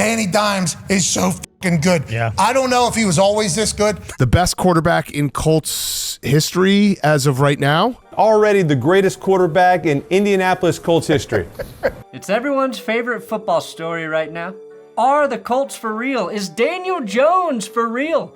Danny Dimes is so fucking good. Yeah. I don't know if he was always this good. The best quarterback in Colts history as of right now. Already the greatest quarterback in Indianapolis Colts history. It's everyone's favorite football story right now. Are the Colts for real? Is Daniel Jones for real?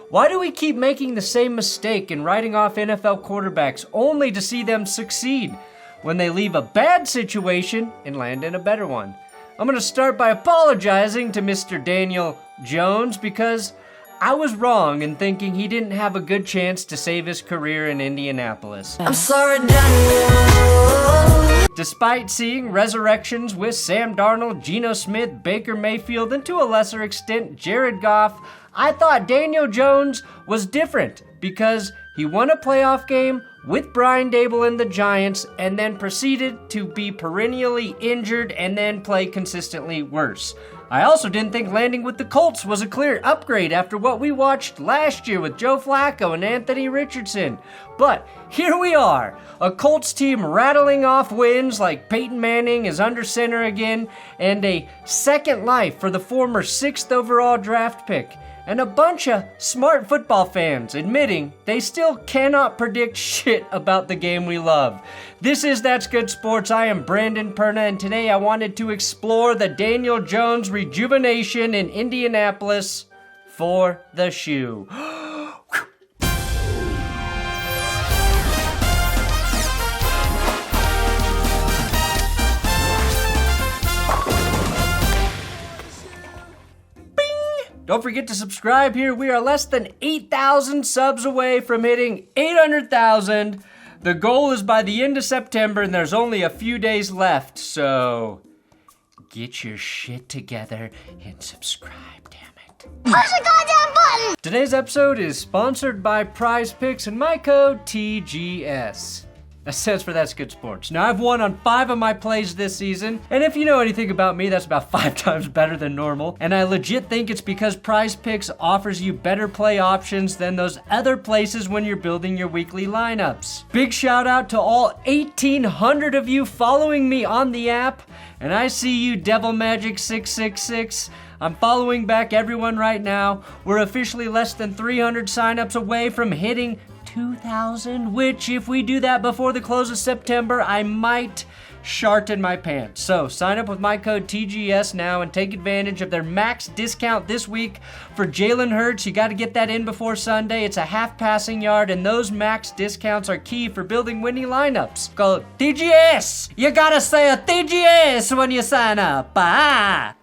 Why do we keep making the same mistake and writing off NFL quarterbacks only to see them succeed when they leave a bad situation and land in a better one? I'm going to start by apologizing to Mr. Daniel Jones because I was wrong in thinking he didn't have a good chance to save his career in Indianapolis. I'm sorry, Daniel. Despite seeing resurrections with Sam Darnold, Geno Smith, Baker Mayfield, and to a lesser extent, Jared Goff, I thought Daniel Jones was different because he won a playoff game with Brian Dable and the Giants and then proceeded to be perennially injured and then play consistently worse. I also didn't think landing with the Colts was a clear upgrade after what we watched last year with Joe Flacco and Anthony Richardson. But here we are, a Colts team rattling off wins like Peyton Manning is under center again, and a second life for the former 6th overall draft pick. And a bunch of smart football fans admitting they still cannot predict shit about the game we love. This is That's Good Sports. I am Brandon Perna, and today I wanted to explore the Daniel Jones rejuvenation in Indianapolis for the shoe. Don't forget to subscribe here. We are less than 8,000 subs away from hitting 800,000. The goal is by the end of September, and there's only a few days left. So get your shit together and subscribe, damn it. Push the goddamn button! Today's episode is sponsored by Prize Picks and my code TGS. That stands for That's Good Sports. Now, I've won on 5 of my plays this season, and if you know anything about me, that's about 5 times better than normal. And I legit think it's because Prize Picks offers you better play options than those other places when you're building your weekly lineups. Big shout out to all 1,800 of you following me on the app, and I see you, Devil Magic 666. I'm following back everyone right now. We're officially less than 300 signups away from hitting 2,000, which if we do that before the close of September, I might shart in my pants. So sign up with my code TGS now and take advantage of their max discount this week for Jalen Hurts. You got to get that in before Sunday. It's a half passing yard, and those max discounts are key for building winning lineups. Go TGS! You gotta say a TGS when you sign up. Ah!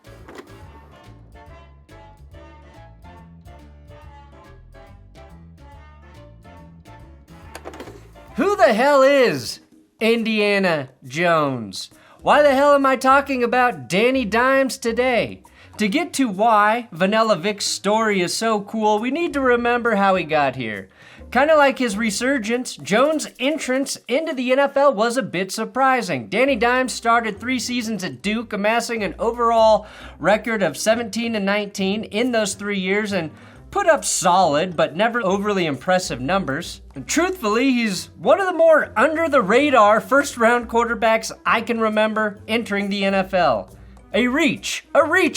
Who the hell is Indiana Jones? Why the hell am I talking about Danny Dimes today? To get to why Vanilla Vic's story is so cool, we need to remember how he got here. Kind of like his resurgence, Jones' entrance into the NFL was a bit surprising. Danny Dimes started 3 seasons at Duke, amassing an overall record of 17-19 in those 3 years, and put up solid but never overly impressive numbers. And truthfully, he's one of the more under-the-radar first-round quarterbacks I can remember entering the NFL. A reach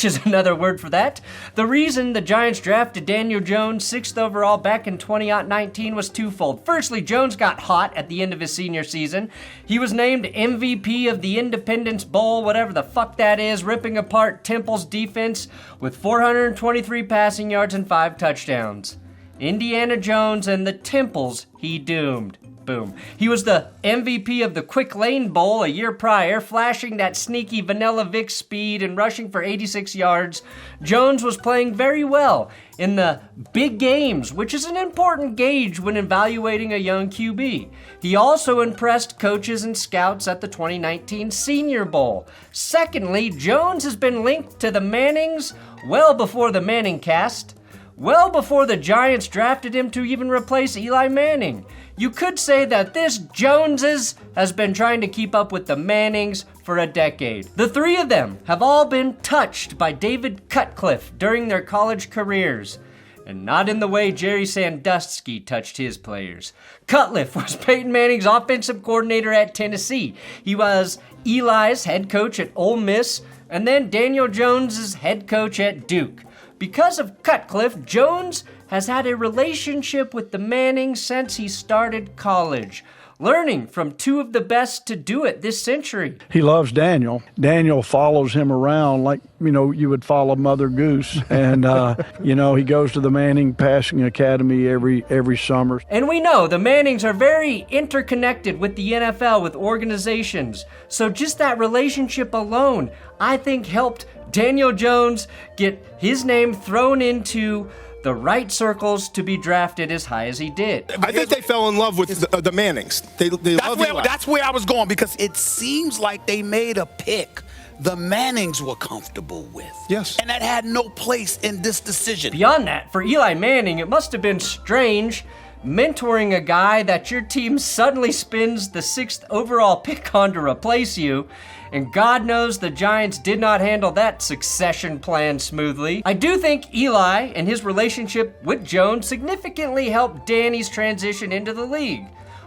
is another word for that. The reason the Giants drafted Daniel Jones 6th overall back in 2019 was twofold. Firstly, Jones got hot at the end of his senior season. He was named MVP of the Independence Bowl, whatever the fuck that is, ripping apart Temple's defense with 423 passing yards and 5 touchdowns. Indiana Jones and the Temples he doomed. Boom. He was the MVP of the Quick Lane Bowl a year prior, flashing that sneaky Vanilla Vic speed and rushing for 86 yards. Jones was playing very well in the big games, which is an important gauge when evaluating a young QB. He also impressed coaches and scouts at the 2019 Senior Bowl. Secondly, Jones has been linked to the Mannings well before the Manning cast. Well before the Giants drafted him to even replace Eli Manning. You could say that this Joneses has been trying to keep up with the Mannings for a decade. The 3 of them have all been touched by David Cutcliffe during their college careers. And not in the way Jerry Sandusky touched his players. Cutcliffe was Peyton Manning's offensive coordinator at Tennessee. He was Eli's head coach at Ole Miss. and then Daniel Jones is head coach at Duke. Because of Cutcliffe, Jones has had a relationship with the Mannings since he started college, learning from two of the best to do it this century. He loves Daniel. Daniel follows him around like, you would follow Mother Goose. And, he goes to the Manning Passing Academy every summer. And we know the Mannings are very interconnected with the NFL, with organizations. So just that relationship alone, I think, helped Daniel Jones get his name thrown into the right circles to be drafted as high as he did. I think they fell in love with the Mannings. They love Eli. That's where I was going, because it seems like they made a pick the Mannings were comfortable with. Yes. And that had no place in this decision. Beyond that, for Eli Manning, it must have been strange mentoring a guy that your team suddenly spends the 6th overall pick on to replace you. And God knows the Giants did not handle that succession plan smoothly. I do think Eli and his relationship with Jones significantly helped Danny's transition into the league.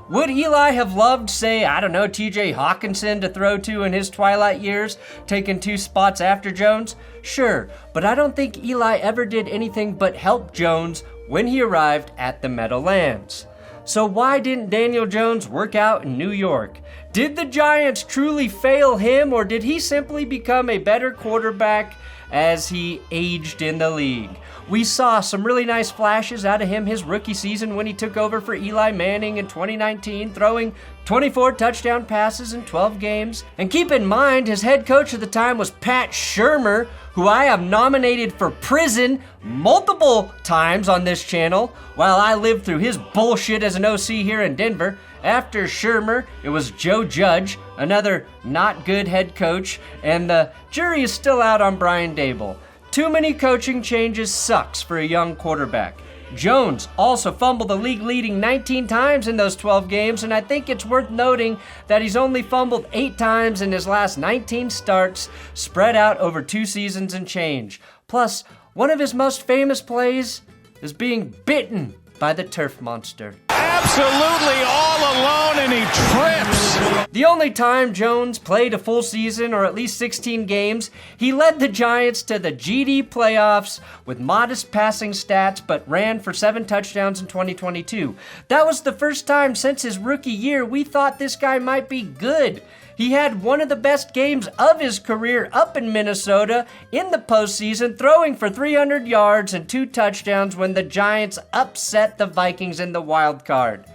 Would Eli have loved, say, TJ Hawkinson to throw to in his twilight years, taking 2 spots after Jones? Sure, but I don't think Eli ever did anything but help Jones when he arrived at the Meadowlands. So why didn't Daniel Jones work out in New York? Did the Giants truly fail him, or did he simply become a better quarterback as he aged in the league? We saw some really nice flashes out of him his rookie season when he took over for Eli Manning in 2019, throwing 24 touchdown passes in 12 games. And keep in mind, his head coach at the time was Pat Shurmur, who I have nominated for prison multiple times on this channel while I lived through his bullshit as an OC here in Denver. After Shurmur, it was Joe Judge, another not good head coach, and the jury is still out on Brian Daboll. Too many coaching changes sucks for a young quarterback. Jones also fumbled the league-leading 19 times in those 12 games, and I think it's worth noting that he's only fumbled 8 times in his last 19 starts, spread out over 2 seasons and change. Plus, one of his most famous plays is being bitten by the turf monster. Absolutely all alone, and he trips. The only time Jones played a full season, or at least 16 games, he led the Giants to the GD playoffs with modest passing stats, but ran for 7 touchdowns in 2022. That was the first time since his rookie year we thought this guy might be good. He had one of the best games of his career up in Minnesota in the postseason, throwing for 300 yards and 2 touchdowns when the Giants upset the Vikings in the wild card,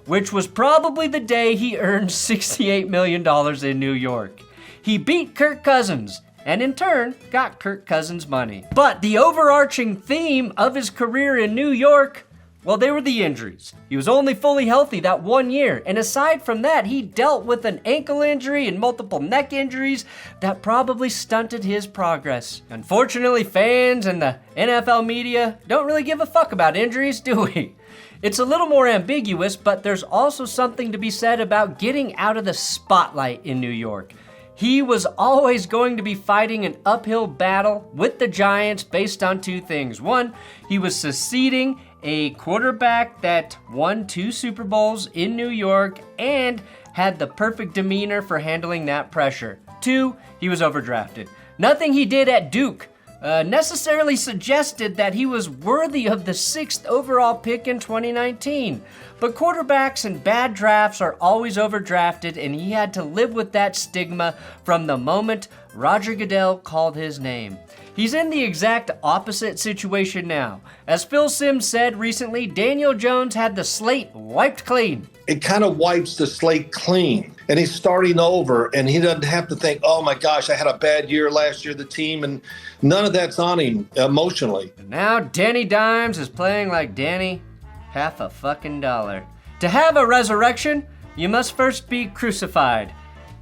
which was probably the day he earned $68 million in New York. He beat Kirk Cousins, and in turn, got Kirk Cousins money. But the overarching theme of his career in New York, well, they were the injuries. He was only fully healthy that 1 year, and aside from that, he dealt with an ankle injury and multiple neck injuries that probably stunted his progress. Unfortunately, fans and the NFL media don't really give a fuck about injuries, do we? It's a little more ambiguous, but there's also something to be said about getting out of the spotlight in New York. He was always going to be fighting an uphill battle with the Giants based on 2 things. 1, he was succeeding a quarterback that won 2 Super Bowls in New York and had the perfect demeanor for handling that pressure. 2, he was overdrafted. Nothing he did at Duke necessarily suggested that he was worthy of the 6th overall pick in 2019. But quarterbacks and bad drafts are always overdrafted, and he had to live with that stigma from the moment Roger Goodell called his name. He's in the exact opposite situation now. As Phil Simms said recently, Daniel Jones had the slate wiped clean. It kind of wipes the slate clean, and he's starting over, and he doesn't have to think, oh my gosh, I had a bad year last year, the team, and none of that's on him emotionally. And now Danny Dimes is playing like Danny half a fucking dollar. To have a resurrection, you must first be crucified.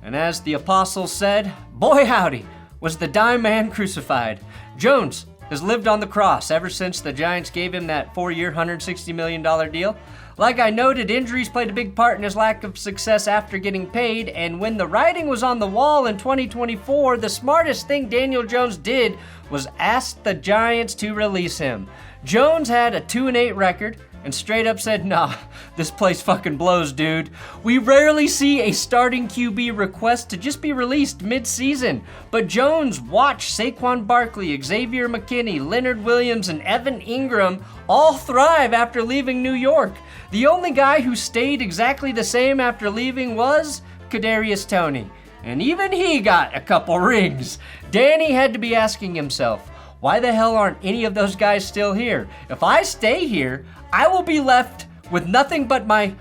And as the apostles said, boy howdy, was the dime man crucified. Jones has lived on the cross ever since the Giants gave him that 4-year, $160 million deal. Like I noted, injuries played a big part in his lack of success after getting paid, and when the writing was on the wall in 2024, the smartest thing Daniel Jones did was ask the Giants to release him. Jones had a 2-8 record, and straight up said, nah, this place fucking blows, dude. We rarely see a starting QB request to just be released mid-season, but Jones watched Saquon Barkley, Xavier McKinney, Leonard Williams, and Evan Ingram all thrive after leaving New York. The only guy who stayed exactly the same after leaving was Kadarius Toney, and even he got a couple rings. Danny had to be asking himself, why the hell aren't any of those guys still here? If I stay here, I will be left with nothing but my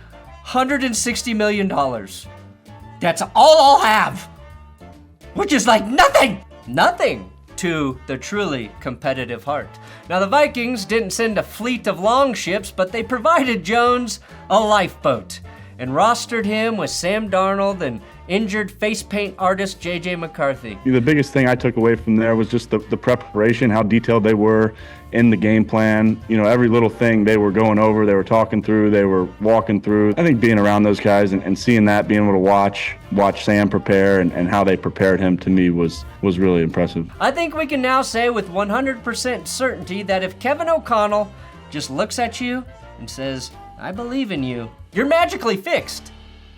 $160 million. That's all I'll have, which is like nothing. Nothing to the truly competitive heart. Now, the Vikings didn't send a fleet of longships, but they provided Jones a lifeboat and rostered him with Sam Darnold and injured face paint artist J.J. McCarthy. The biggest thing I took away from there was just the preparation, how detailed they were in the game plan. You know, every little thing they were going over, they were talking through, they were walking through. I think being around those guys and seeing that, being able to watch Sam prepare and how they prepared him, to me was really impressive. I think we can now say with 100% certainty that if Kevin O'Connell just looks at you and says, I believe in you, you're magically fixed.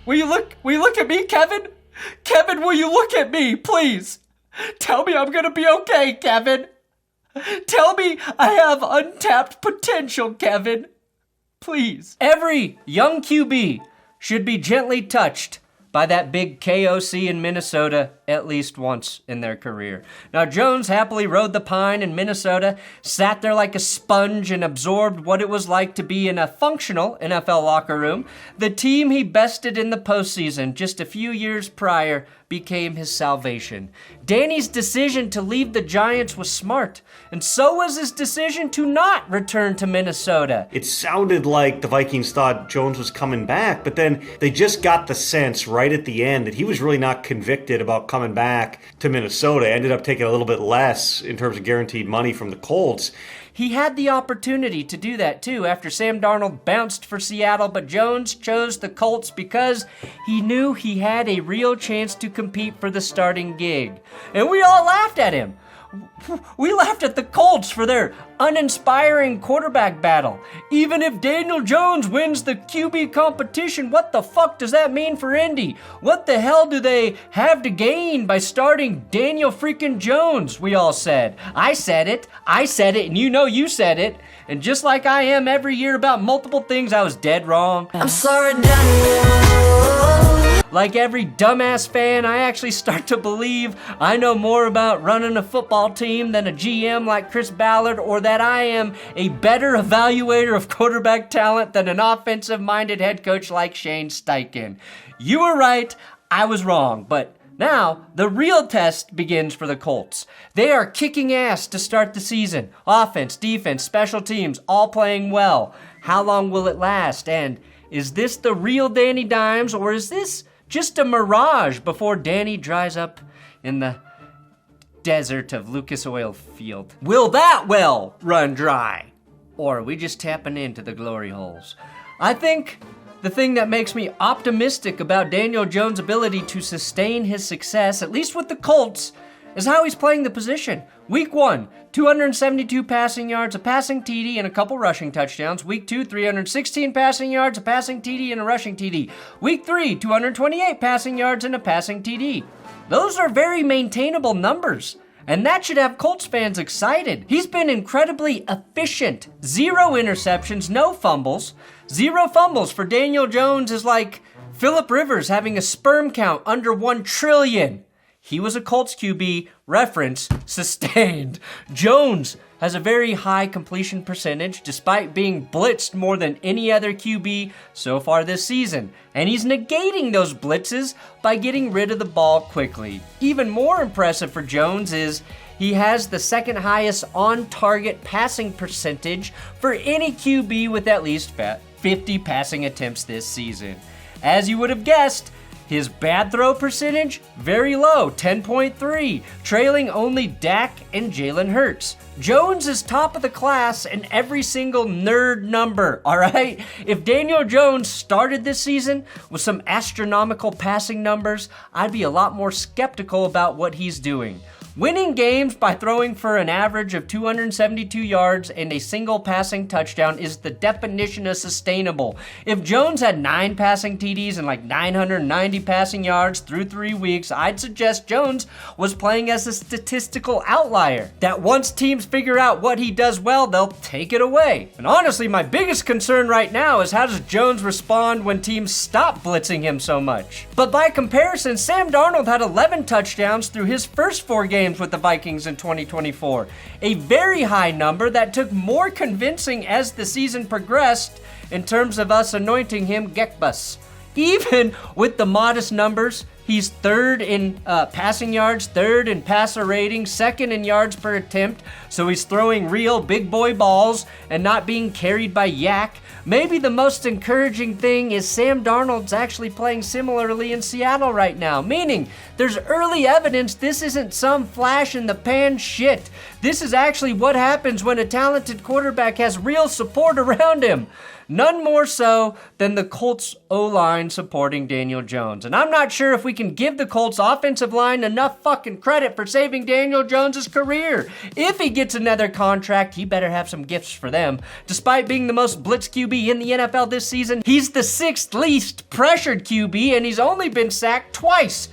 Will you look at me, Kevin? Kevin, will you look at me, please? Tell me I'm gonna be okay, Kevin. Tell me I have untapped potential, Kevin. Please. Every young QB should be gently touched by that big KOC in Minnesota at least once in their career. Now, Jones happily rode the pine in Minnesota, sat there like a sponge and absorbed what it was like to be in a functional NFL locker room. The team he bested in the postseason just a few years prior became his salvation. Danny's decision to leave the Giants was smart, and so was his decision to not return to Minnesota. It sounded like the Vikings thought Jones was coming back, but then they just got the sense right at the end that he was really not convicted about coming back to Minnesota. Ended up taking a little bit less in terms of guaranteed money from the Colts. He had the opportunity to do that too after Sam Darnold bounced for Seattle, but Jones chose the Colts because he knew he had a real chance to compete for the starting gig. And we all laughed at him. We laughed at the Colts for their uninspiring quarterback battle. Even if Daniel Jones wins the QB competition, what the fuck does that mean for Indy? What the hell do they have to gain by starting Daniel freaking Jones? We all said. I said it, and you know you said it. And just like I am every year about multiple things, I was dead wrong. I'm sorry, Daniel. Like every dumbass fan, I actually start to believe I know more about running a football team than a GM like Chris Ballard, or that I am a better evaluator of quarterback talent than an offensive-minded head coach like Shane Steichen. You were right, I was wrong, but now the real test begins for the Colts. They are kicking ass to start the season. Offense, defense, special teams, all playing well. How long will it last? And is this the real Danny Dimes, or is this just a mirage before Danny dries up in the desert of Lucas Oil Field? Will that well run dry? Or are we just tapping into the glory holes? I think the thing that makes me optimistic about Daniel Jones' ability to sustain his success, at least with the Colts, is how he's playing the position. Week 1, 272 passing yards, a passing TD, and a couple rushing touchdowns. Week 2, 316 passing yards, a passing TD, and a rushing TD. Week 3, 228 passing yards and a passing TD. Those are very maintainable numbers, and that should have Colts fans excited. He's been incredibly efficient. 0 interceptions, no fumbles. 0 fumbles for Daniel Jones is like Phillip Rivers having a sperm count under 1 trillion. He was a Colts QB, reference sustained. Jones has a very high completion percentage despite being blitzed more than any other QB so far this season. And he's negating those blitzes by getting rid of the ball quickly. Even more impressive for Jones is he has the second highest on-target passing percentage for any QB with at least 50 passing attempts this season. As you would have guessed, his bad throw percentage, very low, 10.3, trailing only Dak and Jalen Hurts. Jones is top of the class in every single nerd number, all right? If Daniel Jones started this season with some astronomical passing numbers, I'd be a lot more skeptical about what he's doing. Winning games by throwing for an average of 272 yards and a single passing touchdown is the definition of sustainable. If Jones had 9 passing TDs and like 990 passing yards through 3 weeks, I'd suggest Jones was playing as a statistical outlier. That once teams figure out what he does well, they'll take it away. And honestly, my biggest concern right now is how does Jones respond when teams stop blitzing him so much? But by comparison, Sam Darnold had 11 touchdowns through his first 4 games with the Vikings in 2024, a very high number that took more convincing as the season progressed in terms of us anointing him Gekbus. Even with the modest numbers, he's 3rd in passing yards, 3rd in passer rating, 2nd in yards per attempt, so he's throwing real big boy balls and not being carried by yak. Maybe the most encouraging thing is Sam Darnold's actually playing similarly in Seattle right now, meaning there's early evidence this isn't some flash in the pan shit. This is actually what happens when a talented quarterback has real support around him. None more so than the Colts O-line supporting Daniel Jones. And I'm not sure if we can give the Colts offensive line enough fucking credit for saving Daniel Jones' career. If he gets another contract, he better have some gifts for them. Despite being the most blitz QB in the NFL this season, he's the 6th least pressured QB, and he's only been sacked twice.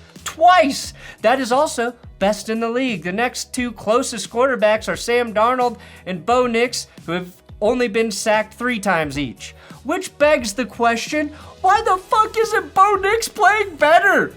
That is also best in the league. The next 2 closest quarterbacks are Sam Darnold and Bo Nix, who have only been sacked 3 times each. Which begs the question, why the fuck isn't Bo Nix playing better?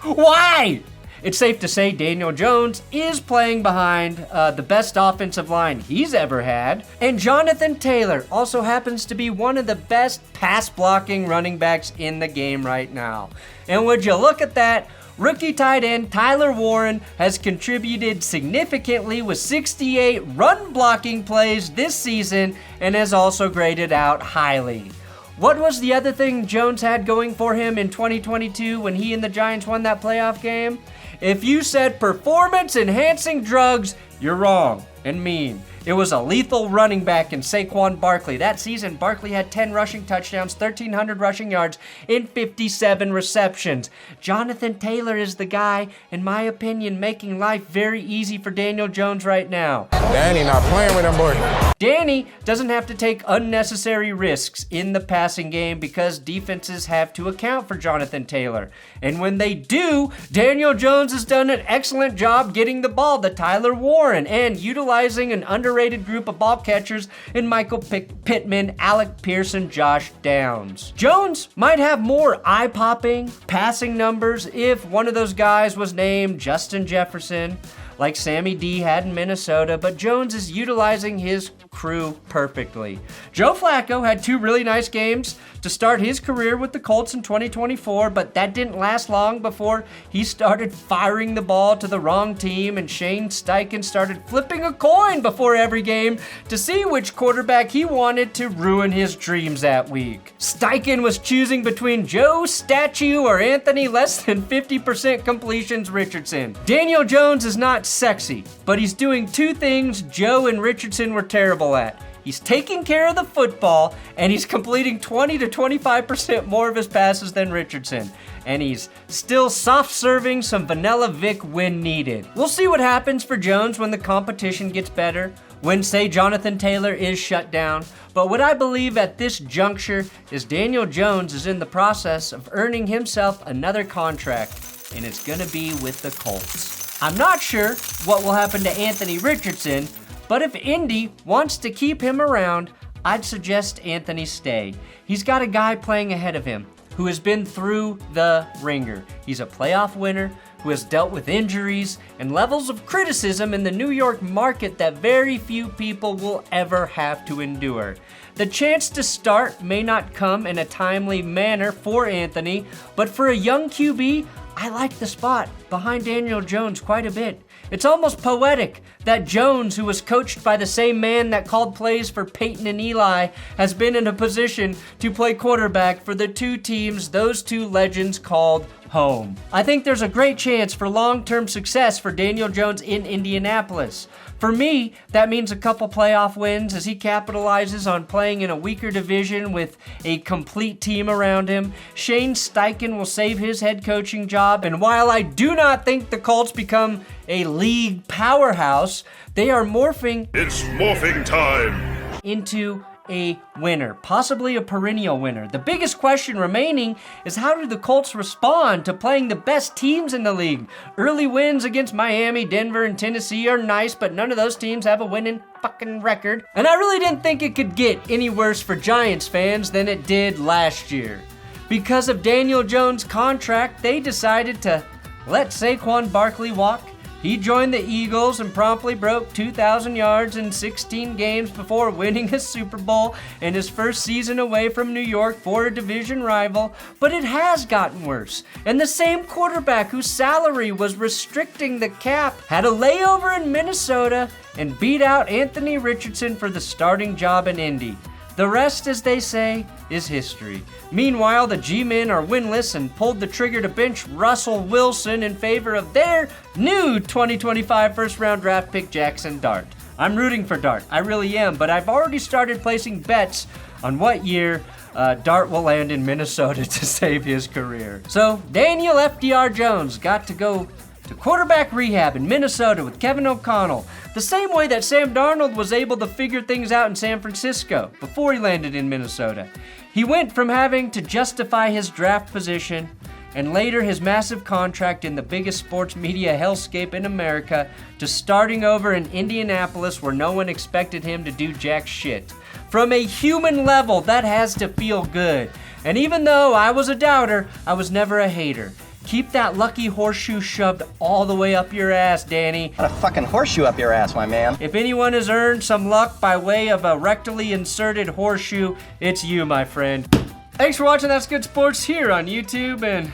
Why? It's safe to say Daniel Jones is playing behind the best offensive line he's ever had. And Jonathan Taylor also happens to be one of the best pass-blocking running backs in the game right now. And would you look at that? Rookie tight end Tyler Warren has contributed significantly with 68 run-blocking plays this season and has also graded out highly. What was the other thing Jones had going for him in 2022 when he and the Giants won that playoff game? If you said performance-enhancing drugs, you're wrong and mean. It was a lethal running back in Saquon Barkley. That season, Barkley had 10 rushing touchdowns, 1,300 rushing yards, and 57 receptions. Jonathan Taylor is the guy, in my opinion, making life very easy for Daniel Jones right now. Danny not playing with him, boy. Danny doesn't have to take unnecessary risks in the passing game because defenses have to account for Jonathan Taylor. And when they do, Daniel Jones has done an excellent job getting the ball to Tyler Warren and utilizing an underrated group of ball catchers in Michael Pittman, Alec Pearson, Josh Downs. Jones might have more eye-popping passing numbers if one of those guys was named Justin Jefferson, like Sammy D had in Minnesota, but Jones is utilizing his crew perfectly. Joe Flacco had 2 really nice games to start his career with the Colts in 2024, but that didn't last long before he started firing the ball to the wrong team, and Shane Steichen started flipping a coin before every game to see which quarterback he wanted to ruin his dreams that week. Steichen was choosing between Joe Statue or Anthony less than 50% completions Richardson. Daniel Jones is not sexy, but he's doing 2 things Joe and Richardson were terrible at. He's taking care of the football, and he's completing 20 to 25% more of his passes than Richardson. And he's still soft-serving some Vanilla Vic when needed. We'll see what happens for Jones when the competition gets better, when, say, Jonathan Taylor is shut down. But what I believe at this juncture is Daniel Jones is in the process of earning himself another contract, and it's gonna be with the Colts. I'm not sure what will happen to Anthony Richardson, but if Indy wants to keep him around, I'd suggest Anthony stay. He's got a guy playing ahead of him who has been through the ringer. He's a playoff winner who has dealt with injuries and levels of criticism in the New York market that very few people will ever have to endure. The chance to start may not come in a timely manner for Anthony, but for a young QB, I like the spot behind Daniel Jones quite a bit. It's almost poetic that Jones, who was coached by the same man that called plays for Peyton and Eli, has been in a position to play quarterback for the 2 teams those 2 legends called home. I think there's a great chance for long-term success for Daniel Jones in Indianapolis. For me, that means a couple playoff wins as he capitalizes on playing in a weaker division with a complete team around him. Shane Steichen will save his head coaching job, and while I do not think the Colts become a league powerhouse, they are morphing. It's morphing time. Into a winner, possibly a perennial winner. The biggest question remaining is how do the Colts respond to playing the best teams in the league? Early wins against Miami, Denver, and Tennessee are nice, but none of those teams have a winning fucking record. And I really didn't think it could get any worse for Giants fans than it did last year. Because of Daniel Jones' contract, they decided to let Saquon Barkley walk. He joined the Eagles and promptly broke 2,000 yards in 16 games before winning a Super Bowl in his first season away from New York for a division rival. But it has gotten worse. And the same quarterback whose salary was restricting the cap had a layover in Minnesota and beat out Anthony Richardson for the starting job in Indy. The rest, as they say, is history. Meanwhile, the G-men are winless and pulled the trigger to bench Russell Wilson in favor of their new 2025 first-round draft pick, Jackson Dart. I'm rooting for Dart, I really am, but I've already started placing bets on what year Dart will land in Minnesota to save his career. So, Daniel FDR Jones got to go to quarterback rehab in Minnesota with Kevin O'Connell, the same way that Sam Darnold was able to figure things out in San Francisco before he landed in Minnesota. He went from having to justify his draft position and later his massive contract in the biggest sports media hellscape in America to starting over in Indianapolis where no one expected him to do jack shit. From a human level, that has to feel good. And even though I was a doubter, I was never a hater. Keep that lucky horseshoe shoved all the way up your ass, Danny. What a fucking horseshoe up your ass, my man. If anyone has earned some luck by way of a rectally inserted horseshoe, it's you, my friend. Thanks for watching That's Good Sports here on YouTube, and,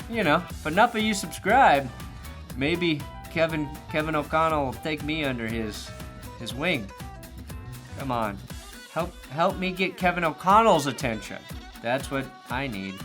you know, if enough of you subscribe, maybe Kevin O'Connell will take me under his wing. Come on. Help me get Kevin O'Connell's attention. That's what I need.